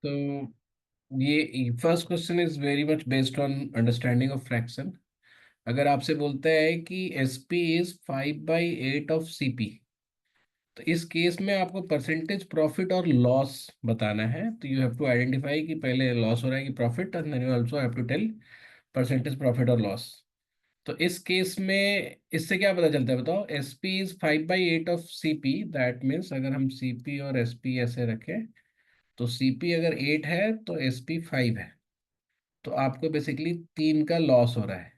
तो ये first question is very much based on understanding of fraction. अगर आपसे बोलता है कि S P is 5/8 of C P, तो इस केस में आपको परसेंटेज प्रॉफिट और लॉस बताना है। तो यू हैव टू आइडेंटिफाई कि पहले लॉस हो रहा है कि profit, and then you also have to tell percentage profit और लॉस। तो इस केस में इससे क्या पता चलता है बताओ? S P is 5/8 of C P, that means अगर हम सी पी और एस पी ऐसे रखें, तो सी पी अगर 8 है तो एस पी 5 है। तो आपको बेसिकली 3 का लॉस हो रहा है।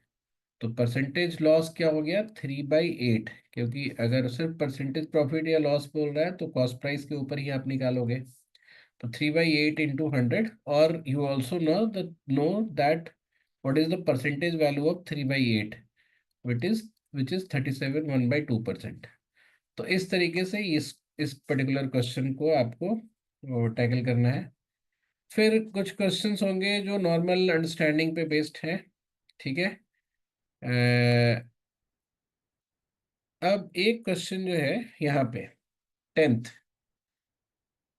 तो परसेंटेज लॉस क्या हो गया? 3/8, क्योंकि अगर सिर्फ परसेंटेज प्रॉफिट या लॉस बोल रहा है तो कॉस्ट प्राइस के ऊपर ही आप निकालोगे। तो 3/8 इंटू 100, और you also know that what is the percentage value of 3/8, which is 37 1/2%। तो इस तरीके से इस पर्टिकुलर क्वेश्चन को आपको टैकल करना है। फिर कुछ क्वेश्चंस होंगे जो नॉर्मल अंडरस्टैंडिंग पे बेस्ड है। ठीक है। अब एक क्वेश्चन जो है यहाँ पे, 10th,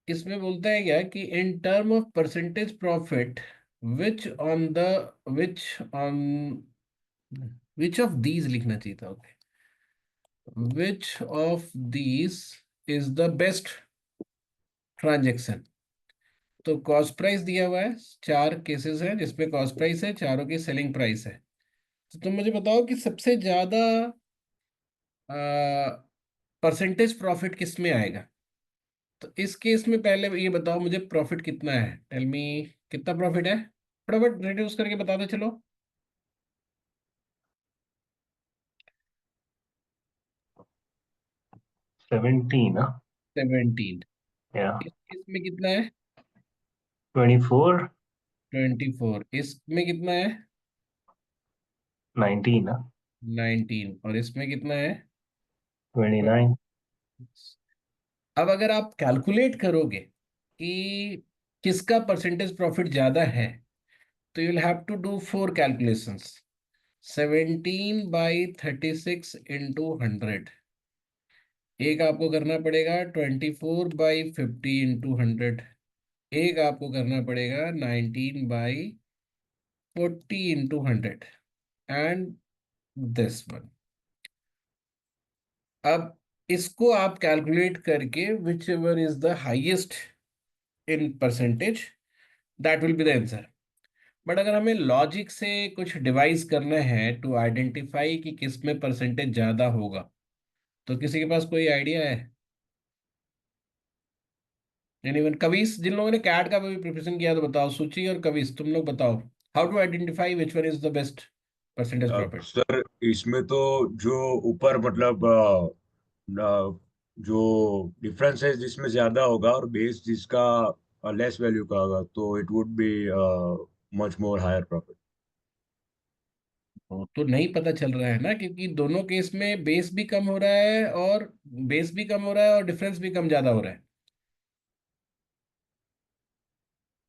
इसमें बोलता है क्या कि in term of percentage profit, which on the which on which of these लिखना चाहिए था। Okay, which of these is the best transaction. तो कॉस्ट प्राइस दिया हुआ है, 4 केसेस हैं जिसमें कॉस्ट प्राइस है, चारों की सेलिंग प्राइस है। तो तुम मुझे बताओ कि सबसे ज्यादा परसेंटेज प्रॉफिट किस में आएगा। तो इस केस में पहले ये बताओ मुझे, प्रॉफिट कितना है? टेल मी, कितना प्रॉफिट है? फटाफट रिड्यूस करके बता दो चलो। 17 ना? 17। या इस केस में कितना है? 24। 24। इसमें कितना है? 19 ना? 19। और इसमें कितना है? 29। अब अगर आप कैलकुलेट करोगे कि किसका परसेंटेज प्रॉफिट ज्यादा है, तो you will have to do 4 calculations. 17/36 into 100। एक आपको करना पड़ेगा 24/50 इंटू 100। एक आपको करना पड़ेगा 19/40 इंटू 100, एंड दिस वन। अब इसको आप कैलकुलेट करके which ever is the highest in percentage, that will be the answer. But अगर हमें लॉजिक से कुछ डिवाइस करना है टू आइडेंटिफाई कि किस में परसेंटेज ज्यादा होगा, तो किसी के पास कोई आइडिया है? एनीवन? कविस, जिन लोगों ने कैट का भी प्रिपरेशन किया तो बताओ। सूची और कविस, तुम लोग बताओ, how to identify which one is the best percentage profit. Sir इसमें तो जो ऊपर मतलब जो डिफरेंस है जिसमें ज्यादा होगा और बेस जिसका लेस वैल्यू का होगा, तो it would be much more higher profit. तो नहीं पता चल रहा है ना, क्योंकि दोनों केस में बेस भी कम हो रहा है, और बेस भी कम हो रहा है और डिफरेंस भी कम ज्यादा हो रहा है।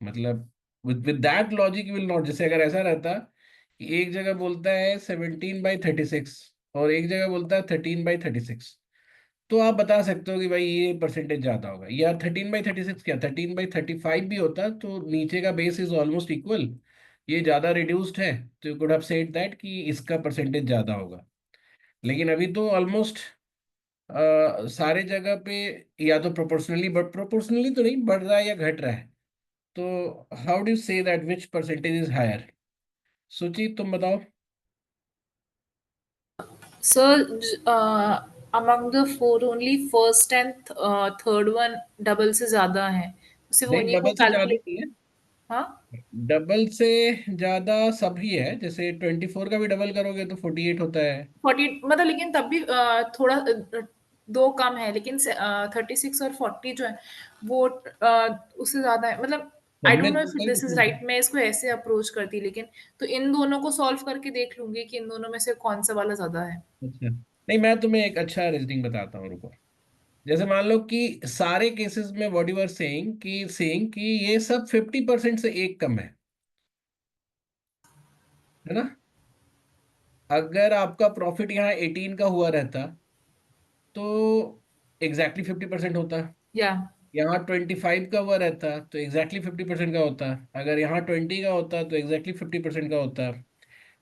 मतलब with that logic you will not, जैसे अगर ऐसा रहता कि एक जगह बोलता है 17/36 और एक जगह बोलता है 13/36, तो आप बता सकते हो कि भाई ये परसेंटेज ज्यादा होगा। या 13/36 क्या 13/35 भी होता तो नीचे का बेस इज ऑलमोस्ट इक्वल, ये ज्यादा रिड्यूस्ड है, तो you could have said that कि इसका परसेंटेज ज्यादा होगा। लेकिन अभी तो ऑलमोस्ट सारे जगह पे या तो प्रोपोर्शनली, बट प्रोपोर्शनली तो नहीं बढ़ रहा है या घट रहा है। तो how do say that which percentage is higher? Suchi, तुम बताओ। So, among the four, only first and third one double से ज्यादा है, सिर्फ नहीं, उन्हीं को डबल से ज्यादा कैलकुलेट। नहीं है। हाँ। डबल से ज्यादा सभी है, जैसे 24 का भी डबल करोगे तो 48 होता है। 40 मतलब, लेकिन तब भी थोड़ा दो कम है, लेकिन 36 और 40 जो है वो उससे ज्यादा है, मतलब सब आई में डोंट नो तो इफ होता है दिस इज difference। राइट, मैं इसको ऐसे अप्रोच करती, लेकिन तो इन दोनों को सॉल्व करके देख लूंगी कि इन दोनों में से कौन सा वाला ज्यादा है। अच्छा, नहीं, मैं तुम्हें एक अच्छा रीजनिंग बताता हूँ, रुको। जैसे मान लो कि सारे केसेस में व्हाट यू आर सेइंग कि ये सब 50% से एक कम है ना? अगर आपका प्रॉफिट यहाँ 18 का हुआ रहता तो एग्जैक्टली 50% होता। या यहाँ 25 का हुआ रहता तो एग्जैक्टली 50% का होता, अगर यहाँ 20 का होता तो एग्जैक्टली 50% का होता,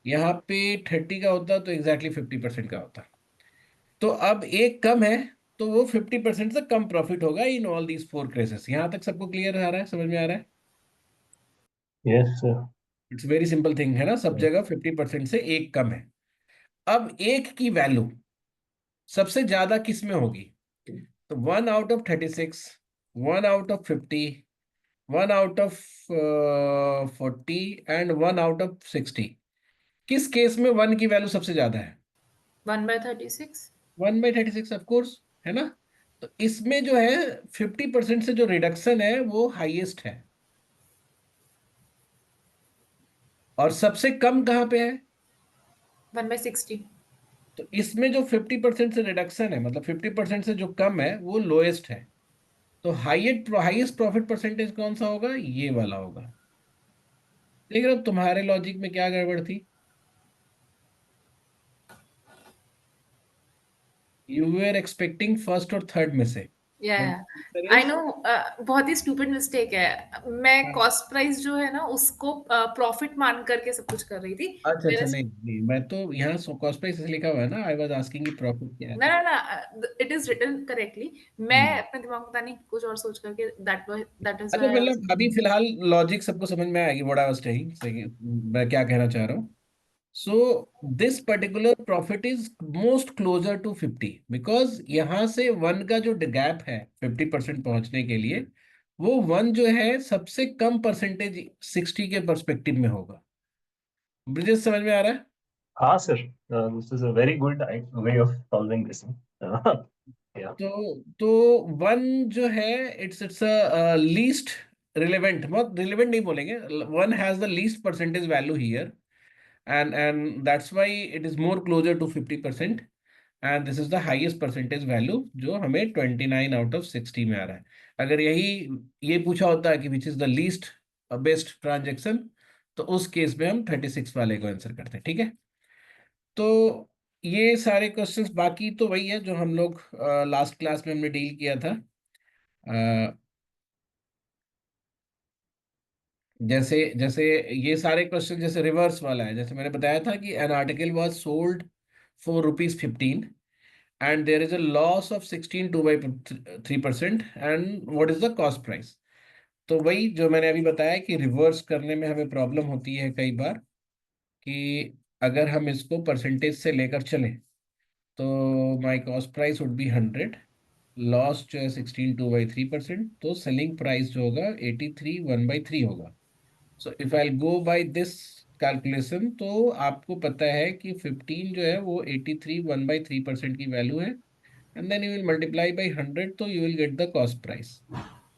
यहाँ पे 30 का होता तो एग्जैक्टली 50% का होता। तो अब एक कम है, तो वो 50% से कम प्रॉफिट होगा इन ऑल दीज 4 केसेस। यहाँ तक सबको क्लियर आ रहा है, समझ में आ रहा है? Yes, sir. It's very simple thing है ना, सब Yeah. जगह 50% से एक कम है। अब एक की वैल्यू सबसे ज्यादा किस में होगी? तो 1/36, 1/50, 1/40 एंड 1/60। किस केस में 1 की वैल्यू सबसे ज्यादा है? 1/36। 1/36 ऑफकोर्स, है ना? तो इसमें जो है 50% से जो रिडक्शन है वो हाईएस्ट है, और सबसे कम कहाँ पे है? 1/60। तो इसमें जो 50% से रिडक्शन है, मतलब 50% से जो कम है, वो लोएस्ट है। तो हाईएस्ट प्रॉफिट परसेंटेज कौन सा होगा? ये वाला होगा। देख रहे हो तुम्हारे लॉजिक में क्या गड़बड़ थी? यू वर एक्सपेक्टिंग फर्स्ट और थर्ड में से, या but the answer I is- no, बहुत ही स्टूपिड मिस्टेक है। मैं हाँ। कॉस्ट प्राइस जो है ना उसको प्रॉफिट मान करके सब कुछ कर रही थी। अच्छा अच्छा, मेरे नहीं नहीं, मैं तो यहाँ कॉस्ट प्राइस लिखा हुआ है ना, आई वाज आस्किंग की प्रॉफिट क्या है। ना ना ना, इट इज रिटन करेक्टली। मैं अपने दिमाग में पता नहीं कुछ और सोच करके दैट इज अच्छा, व्हाई आई वाज। मतलब अभी फिलहाल लॉजिक सबको समझ में आएगी, व्हाट आई वाज सेइंग, सही मैं क्या कहना चाह रहा हूँ। So this particular profit is most closer to 50, because यहाँ से 1 का जो गैप है 50% पहुंचने के लिए, वो 1 जो है सबसे कम परसेंटेज 60 के परस्पेक्टिव में होगा। ब्रिजेश, समझ में आ रहा है? Ah, sir. This is a very good way of solving this. Yeah. तो 1 जो है, इट्स लीस्ट रिलेवेंट, बहुत रिलेवेंट नहीं बोलेंगे, 1 has the least percentage value here, and that's why it is more closer to 50%, and this is the highest percentage value जो हमें 29/60 में आ रहा है। अगर यही ये पूछा होता है कि which is the least best transaction, तो उस केस में हम 36 वाले को आंसर करते हैं, ठीक है? तो ये सारे क्वेश्चंस बाकी तो वही है जो हम लोग लास्ट क्लास में हमने डील किया था। अ, जैसे जैसे ये सारे क्वेश्चन, जैसे रिवर्स वाला है, जैसे मैंने बताया था कि an article was sold for ₹15 and there is a loss of 16.2/3%, and what is the cost price? तो वही जो मैंने अभी बताया कि रिवर्स करने में हमें प्रॉब्लम होती है कई बार, कि अगर हम इसको परसेंटेज से लेकर चलें, तो my cost price would be 100, loss जो है 16.2/3%, तो सेलिंग प्राइस जो होगा 83 1/3 होगा। So if I go by this calculation, तो आपको पता है कि 15 जो है वो 83 1/3% की वैल्यू है, and then you will multiply by 100, so you will get the cost price.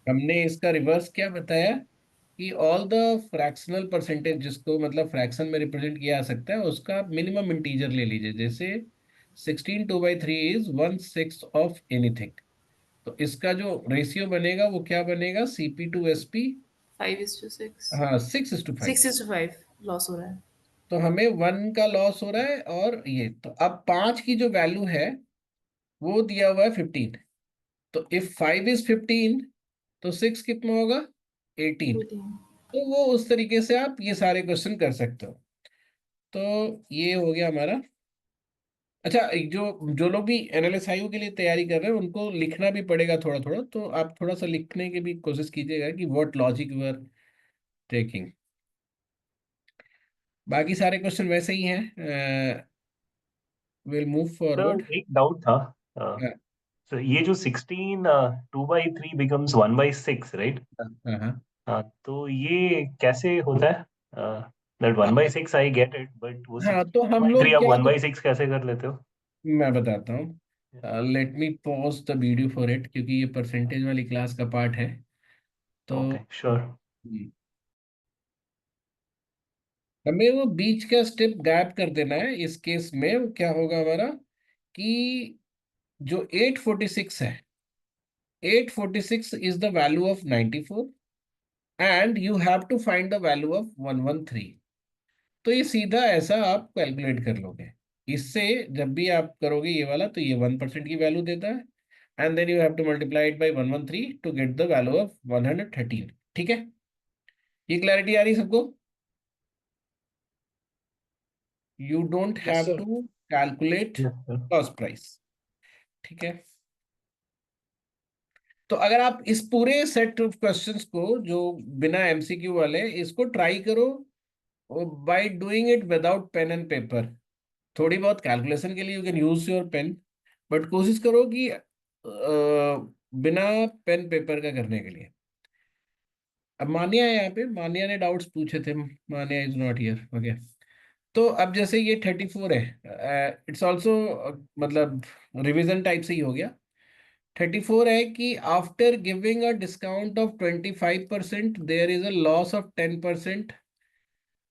हमने इसका रिवर्स क्या बताया कि ऑल द फ्रैक्शनल परसेंटेज, जिसको मतलब फ्रैक्शन में रिप्रेजेंट किया जा सकता है, उसका मिनिमम इंटीजर ले लीजिए। जैसे 16/2/3 इज 1/6 ऑफ एनीथिंग, तो इसका जो रेशियो बनेगा वो क्या बनेगा? CP/SP। 5:6। हाँ, 6:5। 6:5 लॉस हो रहा है। तो हमें 1 का लॉस हो रहा है, और ये तो अब 5 की जो वैल्यू है वो दिया हुआ है 15। तो इफ 5 इज 15, तो 6 कितना होगा? 18। 18। तो वो उस तरीके से आप ये सारे क्वेश्चन कर सकते हो। तो ये हो गया हमारा। अच्छा, जो जो लोग भी NLSIU के लिए तैयारी कर रहे हैं, उनको लिखना भी पड़ेगा थोड़ा थोड़ा, तो आप थोड़ा सा लिखने की भी कोशिश कीजिएगा कि what logic you are taking. बाकी सारे क्वेश्चन वैसे ही हैं। Will move to forward. एक डाउट था. So ये जो 16 2/3 becomes 1/6, right? हाँ हाँ तो ये कैसे होता है? That 1/6 I get it, but वो हाँ, 16 तो हम 2/3 लोग आप क्या, 1/6 कैसे कर लेते हो? मैं बताता हूँ। Let me pause the video for it, क्योंकि ये परसेंटेज वाली क्लास का पार्ट है। तो Okay, sure. हमें वो बीच का स्टेप गैप कर देना है। इस केस में क्या होगा हमारा, कि जो 846 है, 846 is the value of 94, and you have to find the value of 113। तो ये सीधा ऐसा आप कैलकुलेट कर लोगे। इससे जब भी आप करोगे ये वाला, तो ये 1% की वैल्यू देता है, and then you have to multiply it by 113 to get the value of 113. ठीक है, ये क्लैरिटी आ रही सबको? You don't Yes, have sir. to calculate Yes, sir. cost price. ठीक है, तो अगर आप इस पूरे सेट ऑफ क्वेश्चंस को जो बिना एमसीक्यू वाले, इसको ट्राई करो by doing it without pen and paper. थोड़ी बहुत कैलकुलेशन के लिए you can use your pen, but कोशिश करो कि बिना पेन पेपर का करने के लिए. अब मान्या है यहाँ पे, मान्या ने डाउट्स पूछे थे, Manya is not here. Okay, तो अब जैसे ये 34 है, इट्स ऑल्सो मतलब रिवीजन टाइप से ही हो गया. 34 है कि after giving a discount of 25% there is a loss of 10%.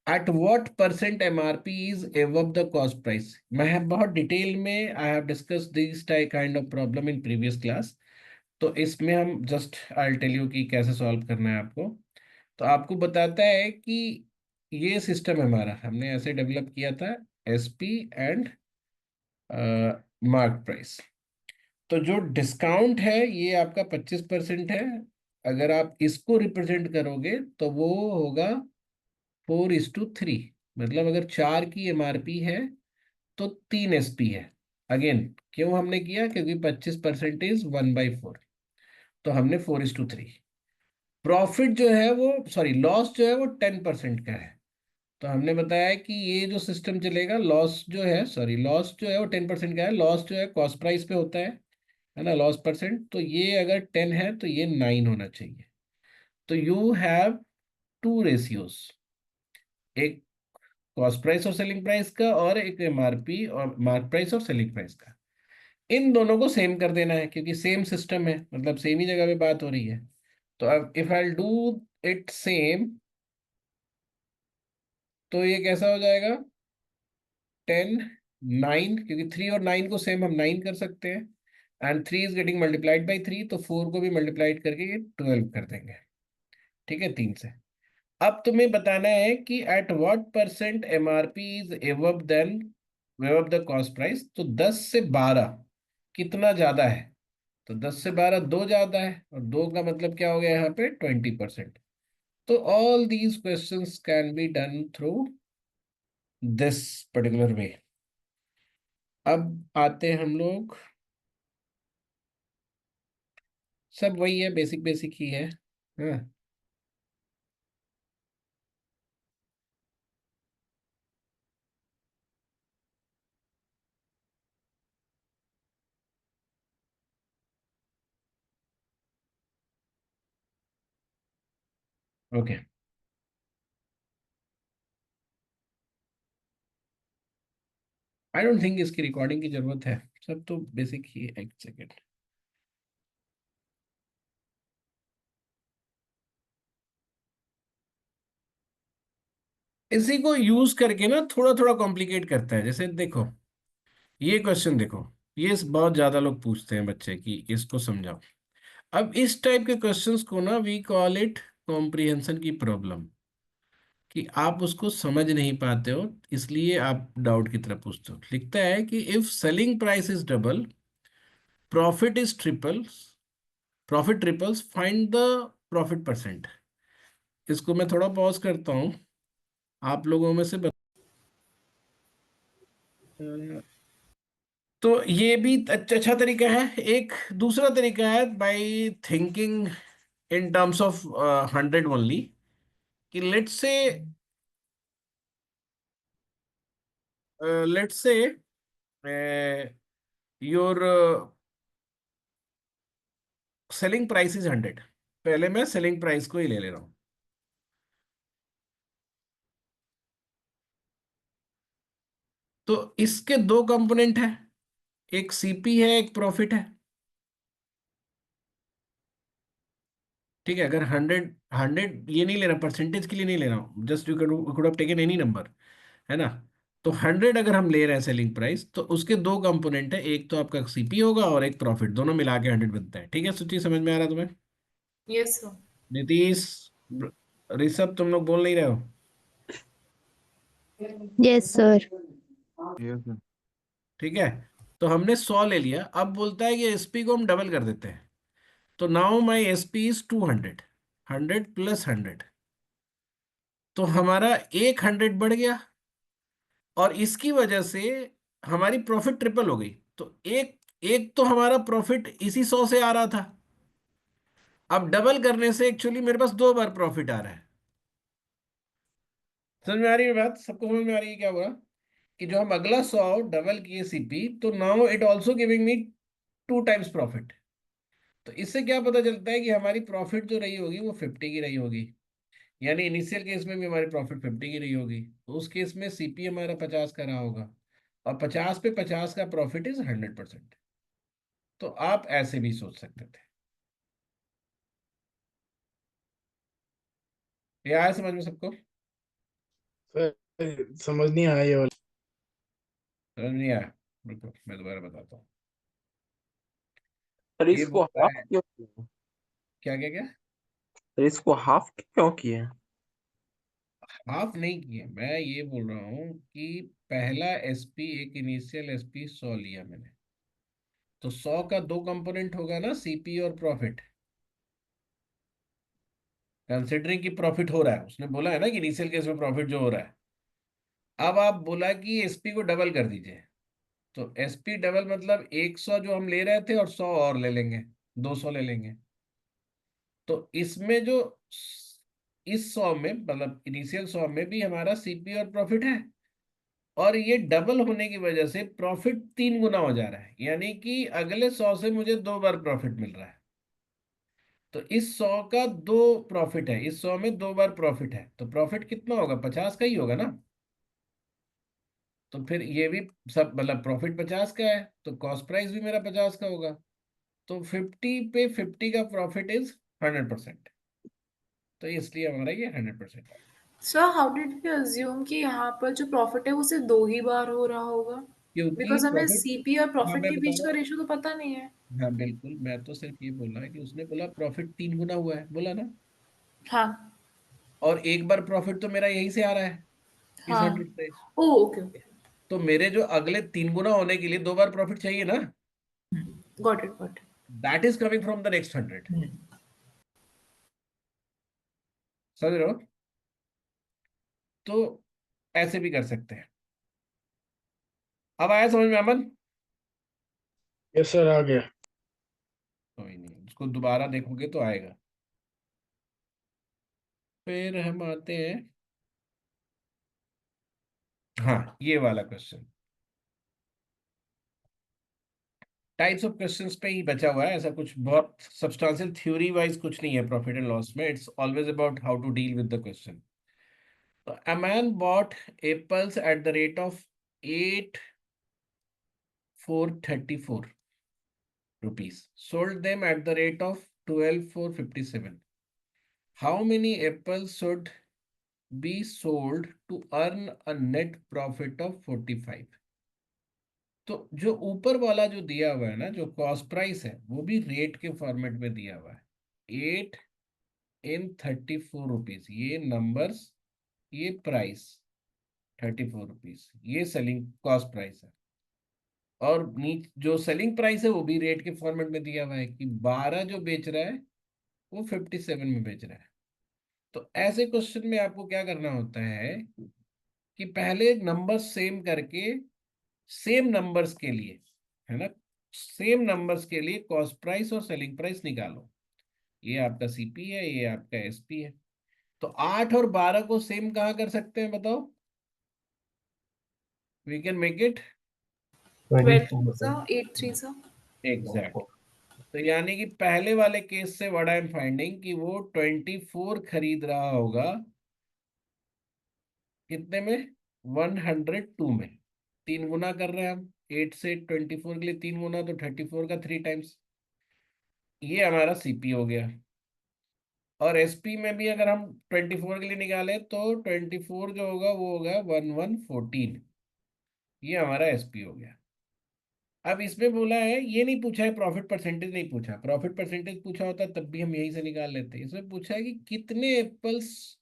At what percent MRP is above the cost price. मैं बहुत डिटेल में I have discuss this kind of problem in previous class. तो इसमें हम जस्ट आई टेल यू कि कैसे solve करना है आपको. तो आपको बताता है कि ये सिस्टम हमारा हमने ऐसे डेवलप किया था, एसपी एंड मार्क प्राइस. तो जो डिस्काउंट है ये आपका 25% है. अगर आप इसको रिप्रेजेंट करोगे तो वो होगा 4:3. मतलब अगर 4 की एमआरपी है तो 3 एसपी है. अगेन क्यों हमने किया, क्योंकि 25% इज 1/4, तो हमने 4:3. प्रॉफिट जो है वो, सॉरी लॉस जो है वो 10% का है. तो हमने बताया कि ये जो सिस्टम चलेगा, लॉस जो है, सॉरी लॉस जो है वो 10% का है. लॉस जो है कॉस्ट प्राइस पे होता है ना, लॉस परसेंट. तो ये अगर 10 है तो ये 9 होना चाहिए. तो यू हैव टू रेशियोज, एक कॉस्ट प्राइस और सेलिंग प्राइस का, और एक एमआरपी और मार्क प्राइस और सेलिंग प्राइस का. इन दोनों को सेम कर देना है क्योंकि सेम सिस्टम है, मतलब सेम ही जगह पे बात हो रही है. तो अब if I do it same, तो ये कैसा हो जाएगा, 10 9, क्योंकि 3 और 9 को सेम हम 9 कर सकते हैं. And 3 is getting multiplied by 3, तो 4 को भी मल्टीप्लाइड करके ये 12 कर देंगे. ठीक है, 3 से. अब तुम्हें बताना है कि at what percent MRP is above then above the cost price. तो 10 से 12 कितना ज्यादा है, तो 10 से 12 2 ज्यादा है, और 2 का मतलब क्या हो गया यहाँ पे 20%. तो all these questions can be done through this particular way. अब आते हैं हम लोग, सब वही है, बेसिक बेसिक ही है. हाँ, ओके. आई डोंट थिंक इसकी रिकॉर्डिंग की जरूरत है, सब तो बेसिक ही है. एक सेकेंड. इसी को यूज करके ना थोड़ा थोड़ा कॉम्प्लिकेट करता है. जैसे देखो ये क्वेश्चन देखो, ये बहुत ज्यादा लोग पूछते हैं बच्चे कि इसको समझाओ. अब इस टाइप के क्वेश्चंस को ना वी कॉल इट कॉम्प्रिहेंशन की प्रॉब्लम, कि आप उसको समझ नहीं पाते हो, इसलिए आप डाउट की तरफ पूछते हो. लिखता है कि if selling price is double, profit is triple, profit triples, find the profit percent. इसको मैं थोड़ा पॉज करता हूँ, आप लोगों में से तो ये भी अच्छा तरीका है. एक दूसरा तरीका है by thinking in terms of 100 only, कि let's say your selling price is 100. पहले मैं सेलिंग प्राइस को ही ले रहा हूँ. तो इसके दो कंपोनेंट है, एक सीपी है, एक प्रॉफिट है. ठीक है, अगर 100 ये नहीं लेना, परसेंटेज के लिए नहीं ले रहा हूँ, just you could have taken any number, है ना. तो 100 अगर हम ले रहे हैं सेलिंग प्राइस, तो उसके दो कंपोनेंट है, एक तो आपका सीपी होगा और एक प्रॉफिट, दोनों मिला के 100 बनता है. ठीक है, सूची समझ में आ रहा है तुम्हें? Yes sir. नीतीश, ऋषभ, तुम लोग बोल नहीं रहे हो? Yes sir. ठीक है, तो हमने 100 ले लिया, अब बोलता है कि एसपी को हम डबल कर देते हैं, तो now my SP is 200, 100 plus 100, तो हमारा 100 बढ़ गया, और इसकी वजह से हमारी प्रॉफिट ट्रिपल हो गई। तो एक एक तो हमारा प्रॉफिट इसी 100 से आ रहा था, अब डबल करने से एक्चुअली मेरे पास 2 बार प्रॉफिट आ रहा है। समझ में आ रही है बात? सबको समझ में आ रही है क्या हुआ? कि जो हम अगला 100 डबल किए सीपी, तो now it also giving me 2 times profit. तो इससे क्या पता चलता है कि हमारी प्रॉफिट जो रही होगी वो 50 की रही होगी, यानी इनिशियल केस में भी हमारी प्रॉफिट 50 की रही होगी, तो उस केस में सीपी हमारा 50 का रहा होगा, और 50 पे 50 का प्रॉफिट इज 100%। तो आप ऐसे भी सोच सकते थे। ये आया समझ में सबको? सर समझ नहीं आया ये वाला। समझ नहीं आया? बिल्कुल, मैं दोबारा बताता हूँ। सर ये इसको बोलता हाफ है, क्यों किया? क्या क्या क्या? सर इसको हाफ क्यों किया? हाफ नहीं किए, मैं ये बोल रहा हूँ कि पहला एसपी, एक इनिशियल एसपी 100 लिया मैंने, तो 100 का 2 कंपोनेंट होगा ना, सीपी और प्रॉफिट। कंसिडरिंग कि प्रॉफिट हो रहा है, उसने बोला है ना कि इनिशियल केस में प्रॉफिट जो हो रहा है। अब आप बोला कि एसपी को डबल कर दीजिए, तो एसपी डबल मतलब 100 जो हम ले रहे थे और 100 और ले लेंगे, 200 ले लेंगे। तो इसमें जो इस 100 में, मतलब इनिशियल 100 में भी हमारा सीपी और प्रॉफिट है, और ये डबल होने की वजह से प्रॉफिट 3 गुना हो जा रहा है, यानी कि अगले 100 से मुझे 2 बार प्रॉफिट मिल रहा है। तो इस 100 का 2 प्रॉफिट है, इस 100 में 2 बार प्रॉफिट है, तो प्रॉफिट कितना होगा? 50 का ही होगा ना। तो फिर ये भी सब, मतलब प्रॉफिट 50 का है, तो कॉस्ट प्राइस भी मेरा 50 का होगा। तो 50 पे 50 का प्रॉफिट इज 100%, तो इसलिए हमारा ये 100% है। Sir how did we assume कि यहाँ पर जो प्रॉफिट है वो सिर्फ 2 ही बार हो रहा होगा? क्योंकि बिकॉज हमें प्रॉफिट, सीपी और हाँ प्रॉफिट मैं के बता बीच रहा का हूँ, रेशो तो पता नहीं है। हाँ बिल्कुल, मैं तो सिर्फ ये बोल रहा है कि उसने बोला प्रॉफिट 3 गुना हुआ है, बोला ना, हाँ और एक बार प्रॉफिट तो मेरा यहीं से आ रहा है, इस हाँ 100 से। ओ ओके ओके तो मेरे जो अगले 3 गुना होने के लिए 2 बार प्रॉफिट चाहिए ना, got it that is coming from the next 100। समझ रहे हो? तो ऐसे भी कर सकते हैं। अब आया समझ में अमन? यस सर आ गया। कोई नहीं, उसको दोबारा देखोगे तो आएगा। फिर हम आते हैं, हाँ ये वाला क्वेश्चन। टाइप्स ऑफ क्वेश्चंस पे ही बचा हुआ है, ऐसा कुछ बहुत सब्सटेंशियल थ्योरी वाइज कुछ नहीं है प्रॉफिट एंड लॉस में, it's always about how to deal with the question. A man bought apples at the rate of 8,434 rupees, sold them at the rate of 12,457. How many apples should be sold to earn a net profit of 45? तो जो ऊपर वाला जो दिया हुआ है ना, जो कॉस्ट प्राइस है, वो भी रेट के फॉर्मेट में दिया हुआ है, 8 in 34 rupees, ये नंबर्स, ये प्राइस 34 रुपीज, ये सेलिंग कॉस्ट प्राइस है, और नीच जो सेलिंग प्राइस है वो भी रेट के फॉर्मेट में दिया हुआ है कि 12 जो बेच रहा है वो 57 में बेच रहा है। तो ऐसे क्वेश्चन में आपको क्या करना होता है कि पहले नंबर सेम करके, सेम नंबर्स के लिए, है ना, सेम नंबर्स के लिए कॉस्ट प्राइस और सेलिंग प्राइस निकालो। ये आपका सीपी है, ये आपका एसपी है। तो 8 और 12 को सेम कहाँ कर सकते हैं बताओ? We can make it 12 sir 8 3 sir exact. तो यानी कि पहले वाले केस से व्हाट आई एम फाइंडिंग कि वो 24 खरीद रहा होगा, कितने में? 102 में। 3 गुना कर रहे हैं हम, 8 से 24 के लिए 3 गुना, तो 34 का 3 टाइम्स। ये हमारा सीपी हो गया। और एसपी में भी अगर हम 24 के लिए निकाले तो 24 जो होगा वो होगा 1114, ये हमारा एसपी हो गया। अब इसमें बोला है, ये नहीं पूछा है प्रॉफिट परसेंटेज, नहीं पूछा, प्रॉफिट परसेंटेज पूछा होता तब भी हम यहीं से निकाल लेते। इसमें पूछा है कि कितने एप्पल्स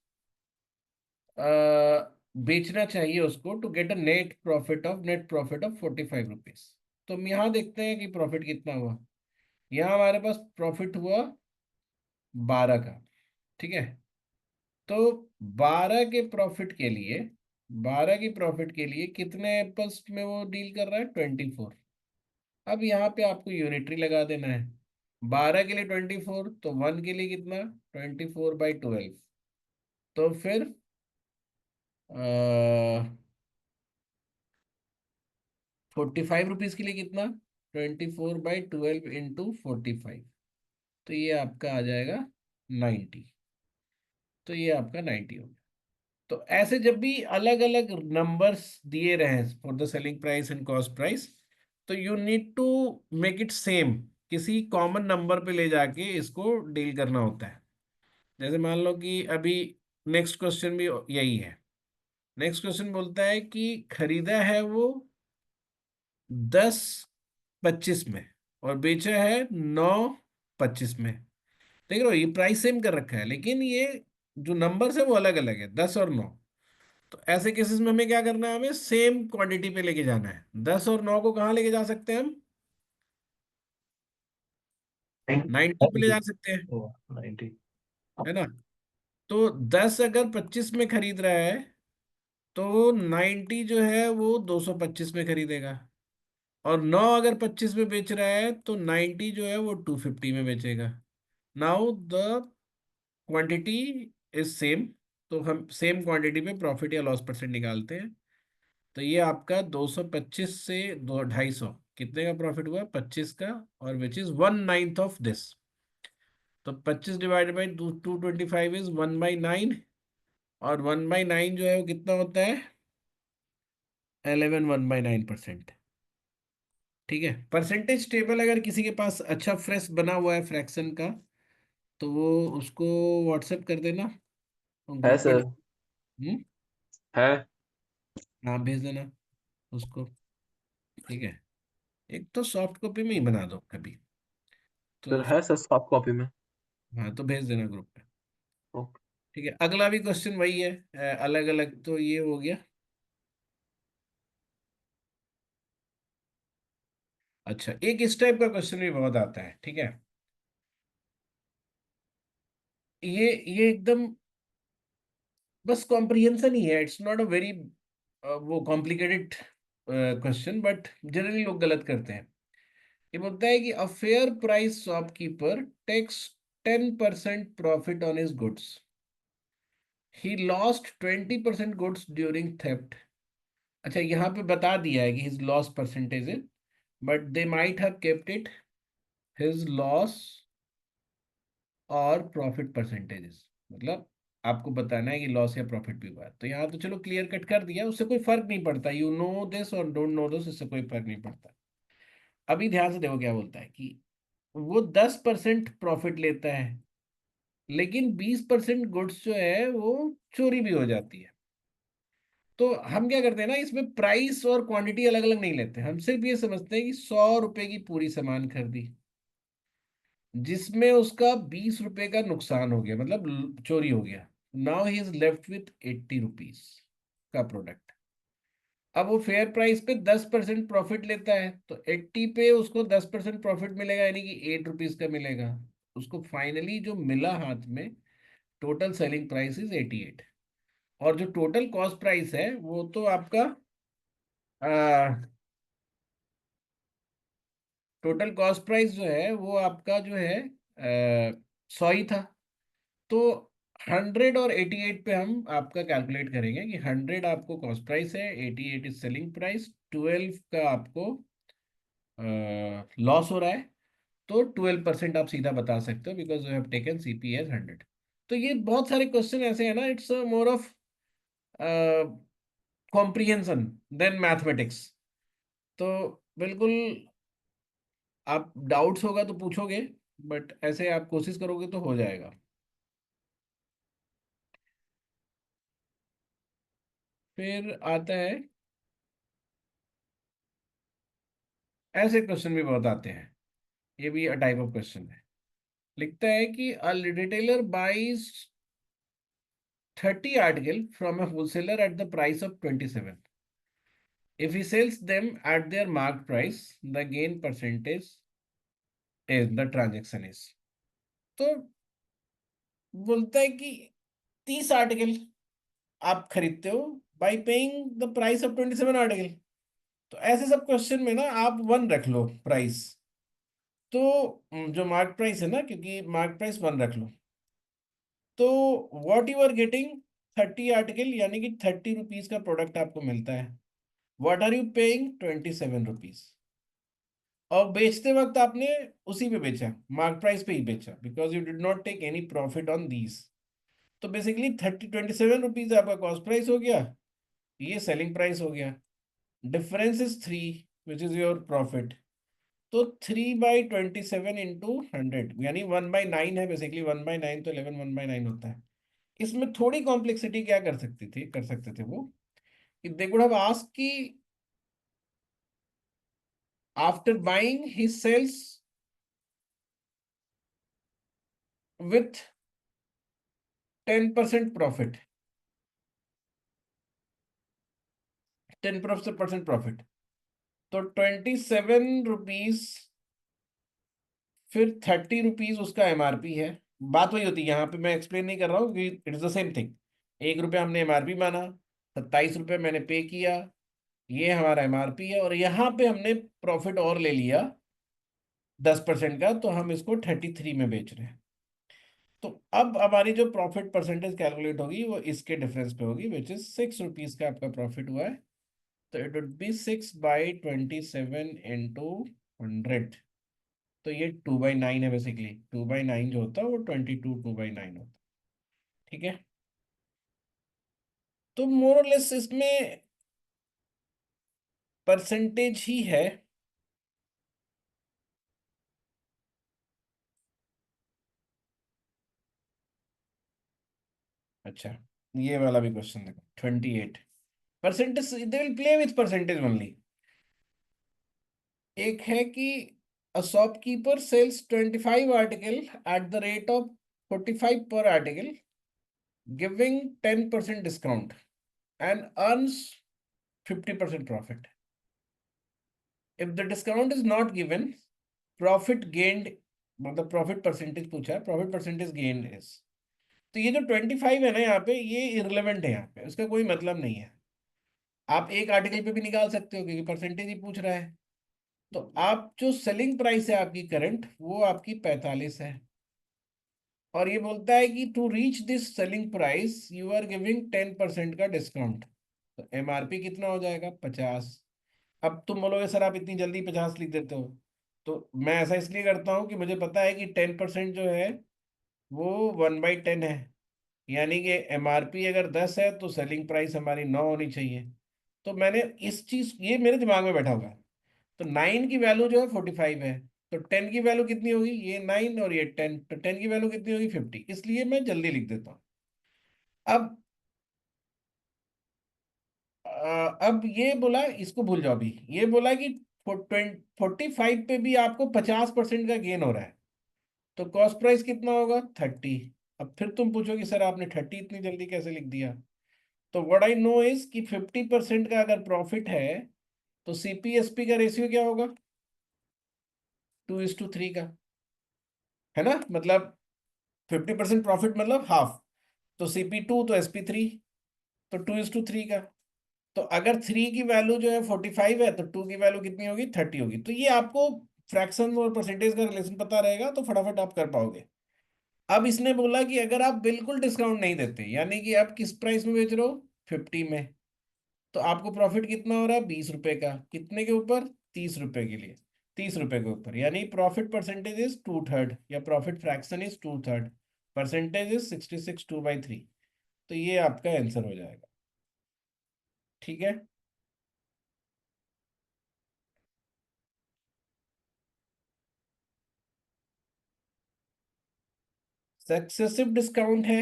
बेचना चाहिए उसको to get a net profit of 45 rupees. तो हम यहाँ देखते हैं कि प्रॉफिट कितना हुआ। यहाँ हमारे पास प्रॉफिट हुआ 12 का, ठीक है। तो 12 के प्रॉफिट के लिए, 12 की प्रॉफिट के लिए कितने एप्पल्स में वो डील कर रहा है? 24। अब यहाँ पे आपको यूनिटरी लगा देना है। 12 के लिए 24, तो 1 के लिए कितना? 24/12। तो फिर 45 रुपीज के लिए कितना? 24/12 इंटू 45, तो ये आपका आ जाएगा 90। तो ये आपका 90 हो गया। तो ऐसे जब भी अलग अलग नंबर्स दिए रहे for the selling price and cost price, तो you need to make it same, किसी कॉमन नंबर पे ले जाके इसको डील करना होता है। जैसे मान लो कि अभी नेक्स्ट क्वेश्चन भी यही है। नेक्स्ट क्वेश्चन बोलता है कि खरीदा है वो 10.25 में और बेचा है 9.25 में। देख रहे हो, ये प्राइस सेम कर रखा है, लेकिन ये जो नंबर्स है वो अलग अलग है, 10 और 9। तो ऐसे केसेस में हमें क्या करना है? हमें सेम क्वांटिटी पे लेके जाना है। 10 और 9 को कहाँ लेके जा सकते हैं हम? 90 पे ले जा सकते हैं, 90। है ना। तो 10 अगर 25 में खरीद रहा है, तो 90 जो है वो 225 में खरीदेगा। और 9 अगर 25 में बेच रहा है, तो 90 जो है वो 250 में बेचेगा। Now the quantity is same, तो हम सेम क्वांटिटी पे प्रॉफिट या लॉस परसेंट निकालते हैं। तो ये आपका 225 से 250, कितने का प्रॉफिट हुआ? 25 का, और विच इज 1/9 ऑफ दिस। तो 25 डिवाइडेड बाई 225 इज 1/9, और 1/9 जो है वो कितना होता है? 11 1/9%। ठीक है। परसेंटेज टेबल अगर किसी के पास अच्छा फ्रेश बना हुआ है फ्रैक्शन का, तो वो उसको व्हाट्सएप कर देना और है ग्रुप पे। सर। है। हाँ, भेज देना उसको। ठीक है। एक तो सॉफ्ट कॉपी में ही बना दो कभी तो। सर है सर सॉफ्ट कॉपी में। हाँ, तो भेज देना ग्रुप पे। ओके। ठीक है। अगला भी क्वेश्चन वही है, अलग अलग, तो ये हो गया। अच्छा, एक इस टाइप का क्वेश्चन भी बहुत आता है, ठीक है। ये एकदम बस कॉम्प्रिहेंशन ही है, इट्स नॉट अ वेरी वो कॉम्प्लिकेटेड क्वेश्चन, बट जनरली लोग गलत करते हैं। ये बोलता है कि a fair price shopkeeper takes 10% profit on his goods, he lost 20% goods during theft. अच्छा, यहाँ पे बता दिया है कि हिज लॉस परसेंटेज है, but they might have kept it his loss और प्रॉफिट परसेंटेजेस। मतलब आपको बताना है कि लॉस या प्रॉफिट भी हुआ है। तो यहाँ तो चलो क्लियर कट कर दिया, उससे कोई फर्क नहीं पड़ता, यू नो दिस और डोंट नो दिस, इससे कोई फर्क नहीं पड़ता। अभी ध्यान से देखो क्या बोलता है कि वो 10% प्रॉफिट लेता है, लेकिन 20% गुड्स जो है वो चोरी भी हो जाती है। तो हम क्या करते हैं ना, इसमें प्राइस और क्वांटिटी अलग अलग नहीं लेते, हम सिर्फ ये समझते हैं कि 100 रुपए की पूरी सामान खरीदी, जिसमें उसका 20 रुपए का नुकसान हो गया, मतलब चोरी हो गया। Now he is left with 80 rupees का प्रोडक्ट। अब वो फेयर प्राइस पे 10% प्रॉफिट लेता है, तो 80 पे उसको 10% प्रॉफिट मिलेगा, यानी कि 8 रुपीज का मिलेगा। उसको फाइनली जो मिला हाथ में, टोटल सेलिंग प्राइस इज 88। और जो टोटल कॉस्ट प्राइस है वो तो आपका टोटल कॉस्ट प्राइस जो है वो आपका जो है 100 ही था। तो 100 और 88 पे हम आपका कैलकुलेट करेंगे कि 100 आपको कॉस्ट प्राइस है, 88 इज सेलिंग प्राइस, 12 का आपको लॉस हो रहा है। तो 12% आप सीधा बता सकते हो, because you have taken CP as 100। तो ये बहुत सारे क्वेश्चन ऐसे हैं ना, it's more of comprehension than mathematics. तो बिल्कुल, आप डाउट्स होगा तो पूछोगे, बट ऐसे आप कोशिश करोगे तो हो जाएगा। फिर आता है, ऐसे क्वेश्चन भी बहुत आते हैं, ये भी टाइप ऑफ क्वेश्चन है। लिखता है कि a retailer buys 30 article from a wholesaler at the price of 27। If he sells them at their marked price, the gain percentage is the transaction is. तो बोलता है कि 30 आर्टिकल आप खरीदते हो bye paying the price of 27 article. तो ऐसे सब क्वेश्चन में ना आप 1 रख लो प्राइस। तो जो मार्क प्राइस है ना, क्योंकि मार्क प्राइस 1 रख लो, तो what you are getting 30 article, यानी कि 30 रुपीज का प्रोडक्ट आपको मिलता है। What are you paying 27 rupees. और बेचते वक्त आपने उसी पे बेचा, मार्क प्राइस पे ही बेचा, because you did not take any profit on these. तो बेसिकली 27 रुपीज आपका कॉस्ट प्राइस हो गया, ये सेलिंग प्राइस हो गया। Difference is 3 which is your profit. तो 3/27 इंटू 100 यानी 1/9 है। बेसिकली 1/9 तो 11 1/9 होता है। इसमें थोड़ी कॉम्प्लेक्सिटी क्या कर सकते थे वो, कि दे कुड हैव आस्क्ड कि after buying he sales with 10% profit, 10% profit. तो 27 रुपीज, फिर 30 रुपीज उसका एमआरपी है। बात वही होती है, यहाँ पे मैं एक्सप्लेन नहीं कर रहा हूँ कि it is the same thing. 1 रुपया हमने एमआरपी माना, 27 रुपये मैंने पे किया, ये हमारा एमआरपी है। और यहाँ पे हमने प्रॉफिट और ले लिया 10% का, तो हम इसको 33 में बेच रहे हैं। तो अब हमारी जो प्रॉफिट परसेंटेज कैलकुलेट होगी वो इसके डिफरेंस पे होगी, विच इज 6 रुपीज का आपका प्रॉफिट हुआ है। तो इट वुड बी 6/27 इंटू 100। तो ये 2/9 है। बेसिकली 2/9 जो होता है वो 22 2/9 होता है। ठीक है, तो मोर और लेस इसमें परसेंटेज ही है। अच्छा, ये वाला भी क्वेश्चन देखो 28 percentage, they will play with percentage only. एक है कि a shopkeeper sells 25 article at the rate of 45 per article, giving 10% discount and earns 50% profit. If the discount is not given, profit gained, मतलब profit percentage पूछा है, profit percentage gain is. तो ये जो 25 है ना यहाँ पे, ये इररिलेवेंट है, यहाँ पे उसका कोई मतलब नहीं है। आप एक आर्टिकल पे भी निकाल सकते हो क्योंकि परसेंटेज ही पूछ रहा है। तो आप जो सेलिंग प्राइस है आपकी करंट, वो आपकी 45 है। और ये बोलता है कि to reach this selling price you are giving 10% का डिस्काउंट। तो एमआरपी कितना हो जाएगा 50। अब तुम बोलोगे सर आप इतनी जल्दी 50 लिख देते हो। तो मैं ऐसा इसलिए करता हूँ कि मुझे पता है कि 10% जो है वो 1/10 है। यानी कि एमआरपी अगर 10 है तो सेलिंग प्राइस हमारी 9 होनी चाहिए। तो मैंने इस चीज, ये मेरे दिमाग में बैठा हुआ है। तो 9 की वैल्यू जो है 45 है, तो 10 की वैल्यू कितनी होगी, ये 9 और ये 10, तो 10 की वैल्यू कितनी होगी 50। इसलिए मैं जल्दी लिख देता हूँ। अब अब ये बोला, इसको भूल जाओ। अभी ये बोला कि 45 पे भी आपको 50% का गेन हो रहा है, तो कॉस्ट प्राइस कितना होगा 30। अब फिर तुम पूछोगे सर आपने 30 इतनी जल्दी कैसे लिख दिया। तो व्हाट आई नो इज कि 50% का अगर प्रॉफिट है तो सीपीएसपी का रेशियो क्या होगा 2:3 का, है ना। मतलब 50% प्रॉफिट मतलब हाफ, तो CP2 तो SP3, तो 2:3 का। तो अगर 3 की वैल्यू जो है 45 है तो 2 की वैल्यू कितनी होगी 30 होगी। तो ये आपको फ्रैक्शन और परसेंटेज का रिलेशन पता रहेगा तो फटाफट आप कर पाओगे। अब इसने बोला कि अगर आप बिल्कुल डिस्काउंट नहीं देते, यानी कि आप किस प्राइस में बेच रहे हो 50 में, तो आपको प्रॉफिट कितना हो रहा है 20 रुपए का। कितने के ऊपर 30 रुपए के लिए, 30 रुपए के ऊपर। यानी प्रॉफिट परसेंटेज इज 2/3 या profit fraction is 2/3, percentage is 66 2/3। तो ये आपका आंसर हो जाएगा। ठीक है, सक्सेसिव डिस्काउंट है।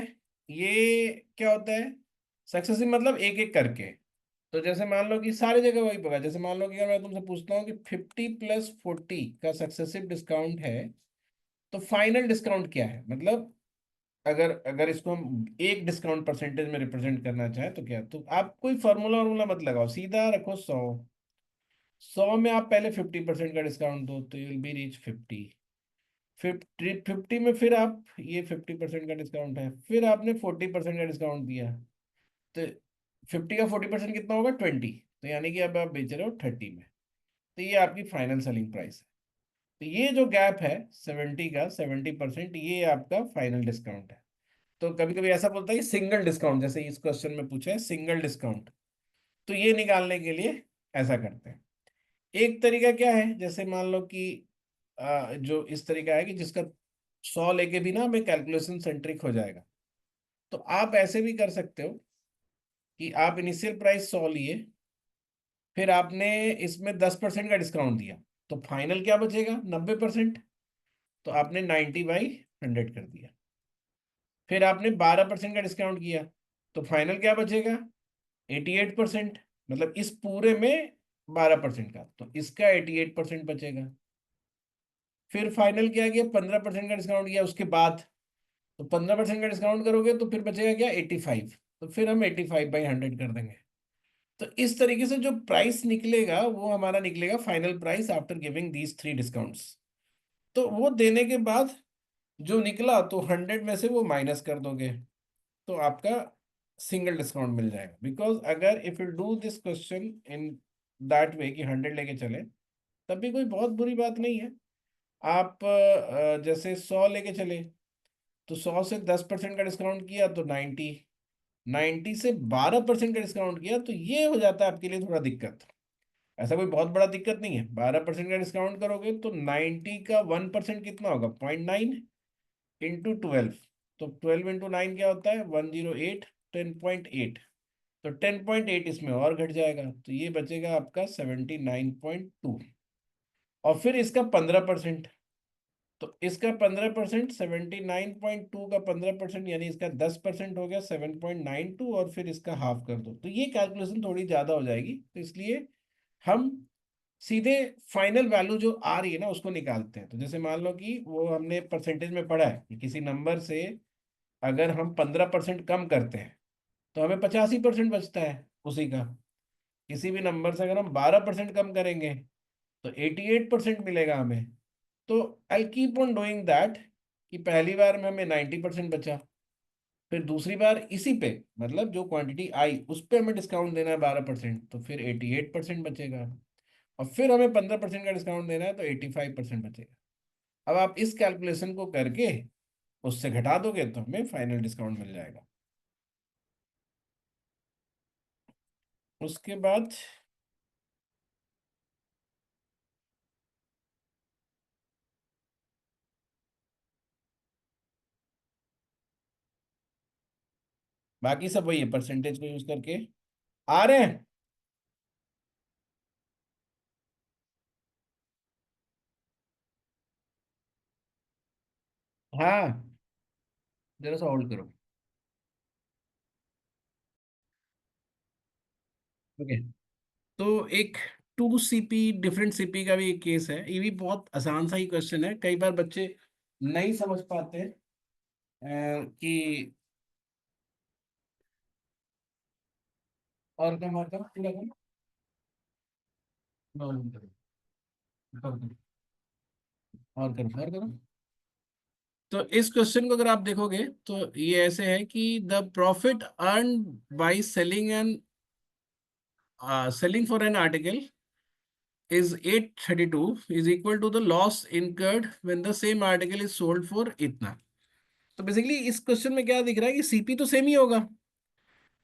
ये क्या होता है सक्सेसिव, मतलब एक एक करके। तो जैसे मान लो कि सारी जगह वही होगा। जैसे मान लो कि अगर मैं तुमसे पूछता हूँ कि 50 + 40 का सक्सेसिव डिस्काउंट है, तो फाइनल डिस्काउंट क्या है। मतलब अगर अगर इसको हम एक डिस्काउंट परसेंटेज में रिप्रेजेंट करना चाहें तो क्या, तो आप कोई फार्मूला वार्मूला मत लगाओ, सीधा रखो 100। 100 में आप पहले 50% का डिस्काउंट दो तो यू विल बी रीच 50। 50 में फिर आप ये 50% का डिस्काउंट है, फिर आपने 40% का डिस्काउंट दिया, तो 50 का 40% कितना होगा 20, तो यानी कि अब आप बेच रहे हो 30 में। तो ये आपकी फाइनल सेलिंग प्राइस है। तो ये जो गैप है 70 का 70%, ये आपका फाइनल डिस्काउंट है। तो कभी कभी ऐसा बोलता है कि सिंगल डिस्काउंट, जैसे इस क्वेश्चन में पूछा है सिंगल डिस्काउंट, तो ये निकालने के लिए ऐसा करते हैं। एक तरीका क्या है, जैसे मान लो कि जो इस तरीका है कि जिसका 100 लेके भी ना हमें कैलकुलेशन सेंट्रिक हो जाएगा, तो आप ऐसे भी कर सकते हो कि आप इनिशियल प्राइस 100 लिए, फिर आपने इसमें 10% का डिस्काउंट दिया, तो फाइनल क्या बचेगा 90%, तो आपने 90/100 कर दिया। फिर आपने 12% का डिस्काउंट किया, तो फाइनल क्या बचेगा 88%, मतलब इस पूरे में 12% का, तो इसका 88% बचेगा। फिर फाइनल क्या किया 15% का डिस्काउंट किया उसके बाद, तो 15% का डिस्काउंट करोगे तो फिर बचेगा क्या 85, तो फिर हम 85/100 कर देंगे। तो इस तरीके से जो प्राइस निकलेगा वो हमारा निकलेगा final price after giving these 3 discounts. तो वो देने के बाद जो निकला तो 100 में से वो माइनस कर दोगे, तो आपका सिंगल डिस्काउंट मिल जाएगा। बिकॉज अगर if you do this question in that way कि 100 लेके चले, तब भी कोई बहुत बुरी बात नहीं है। आप जैसे 100 लेके चले, तो 100 से 10% का डिस्काउंट किया तो 90, 90 से 12% का डिस्काउंट किया, तो ये हो जाता है आपके लिए थोड़ा दिक्कत। ऐसा कोई बहुत बड़ा दिक्कत नहीं है, 12% का डिस्काउंट करोगे तो 90 का 1% कितना होगा 0.9 इंटू 12, तो 12 इंटू 9 क्या होता है 108, 10.8, तो 10.8 इसमें और घट जाएगा, तो ये बचेगा आपका 79.2। और फिर इसका 15%, तो इसका 15%, 79.2 का 15% यानी इसका 10% हो गया 7.92, और फिर इसका हाफ कर दो, तो ये कैलकुलेशन थोड़ी ज़्यादा हो जाएगी, तो इसलिए हम सीधे फाइनल वैल्यू जो आ रही है ना उसको निकालते हैं। तो जैसे मान लो कि वो हमने परसेंटेज में पढ़ा है कि किसी नंबर से अगर हम 15% कम करते हैं तो हमें 85% बचता है उसी का। किसी भी नंबर से अगर हम 12% कम करेंगे तो 88% मिलेगा हमें। तो I keep on doing that, कि पहली बार में हमें 90% बचा, फिर दूसरी बार इसी पे मतलब जो क्वांटिटी आई उस पे हमें डिस्काउंट देना है 12%, तो फिर 88% बचेगा, और फिर हमें 15% का डिस्काउंट देना है तो 85% बचेगा। अब आप इस कैलकुलेशन को करके उससे घटा दोगे तो हमें फाइनल डिस्काउंट मिल जाएगा। उसके बाद बाकी सब वही है, परसेंटेज को यूज करके आ रहे हैं। हाँ, जरा सा होल्ड करो। ओके, तो एक 2 CP डिफरेंट सीपी का भी एक केस है, ये भी बहुत आसान सा ही क्वेश्चन है, कई बार बच्चे नहीं समझ पाते हैं कि और कम और कम पूरा कम और करो और करो। तो इस क्वेश्चन को अगर आप देखोगे तो ये ऐसे है कि the profit earn by selling for an article is 832 is equal to the loss incurred when the same article is sold for इतना। तो बेसिकली इस क्वेश्चन में क्या दिख रहा है कि सीपी तो सेम ही होगा,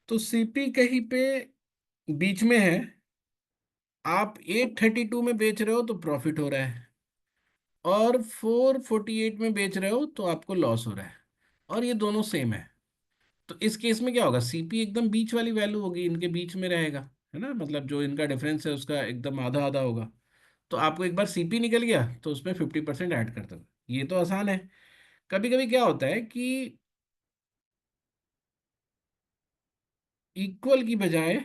तो सीपी कहीं पे बीच में है, आप 832 में बेच रहे हो तो प्रॉफिट हो रहा है, और 448 में बेच रहे हो तो आपको लॉस हो रहा है, और ये दोनों सेम है। तो इस केस में क्या होगा, सीपी एकदम बीच वाली वैल्यू होगी, इनके बीच में रहेगा, है ना, मतलब जो इनका डिफरेंस है उसका एकदम आधा आधा होगा। तो आपको एक बार सीपी निकल गया तो उसमें 50% ऐड कर दो, ये तो आसान है। कभी कभी क्या होता है कि इक्वल की बजाय,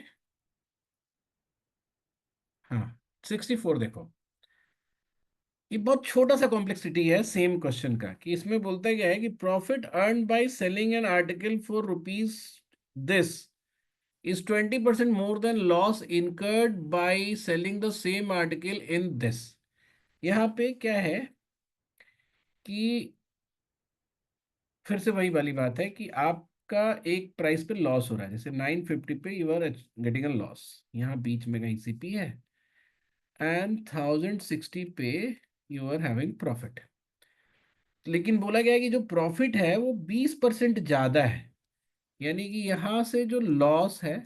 हाँ 64 देखो, ये बहुत छोटा सा कॉम्प्लेक्सिटी है सेम क्वेश्चन का, कि इसमें बोलता क्या है कि profit earn by selling an article for rupees this is 20% more than loss incurred by selling the same article in this। यहाँ पे क्या है कि फिर से वही वाली बात है कि आपका एक प्राइस पे लॉस हो रहा है, जैसे 950 पे you are getting a loss, यहाँ बीच में कहीं सीपी है, एंड 1060 पे यू आर हैविंग प्रॉफिट। लेकिन बोला गया है कि जो प्रॉफिट है वो 20% ज्यादा है, यानी कि यहाँ से जो लॉस है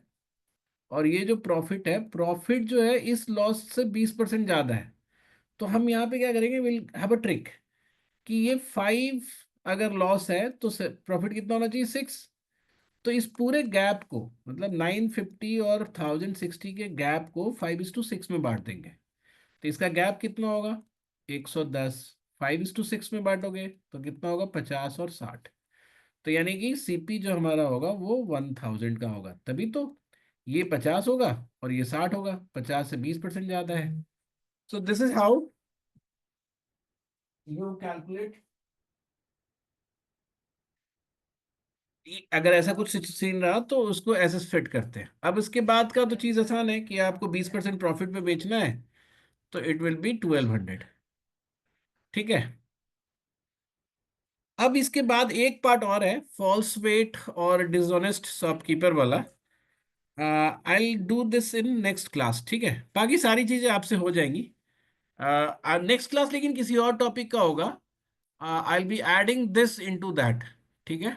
और ये जो प्रॉफिट है, प्रॉफिट जो है इस लॉस से 20% ज्यादा है। तो हम यहाँ पे क्या करेंगे, विल हैव अ ट्रिक कि ये 5 अगर लॉस है तो प्रॉफिट कितना होना चाहिए 6। तो इस पूरे गैप को, मतलब 950 और 1060 के गैप को 5:6 में बांट देंगे। तो इसका गैप कितना होगा 110, 5:6 में बांटोगे तो कितना होगा 50 और 60। तो यानी कि सीपी जो हमारा होगा वो 1000 का होगा, तभी तो ये 50 होगा और ये 60 होगा, 50 से 20% ज्यादा है। So this is how you calculate. अगर ऐसा कुछ सीन रहा तो उसको ऐसे फिट करते हैं। अब इसके बाद का तो चीज आसान है कि आपको 20% प्रॉफिट पे बेचना है, तो इट विल बी 1200। ठीक है। अब इसके बाद एक पार्ट और है, फॉल्स वेट और डिसऑनेस्ट शॉपकीपर वाला। I do this in next class, ठीक है। बाकी सारी चीजें आपसे हो जाएंगी नेक्स्ट क्लास, लेकिन किसी और टॉपिक का होगा। I will be adding this into that, ठीक है।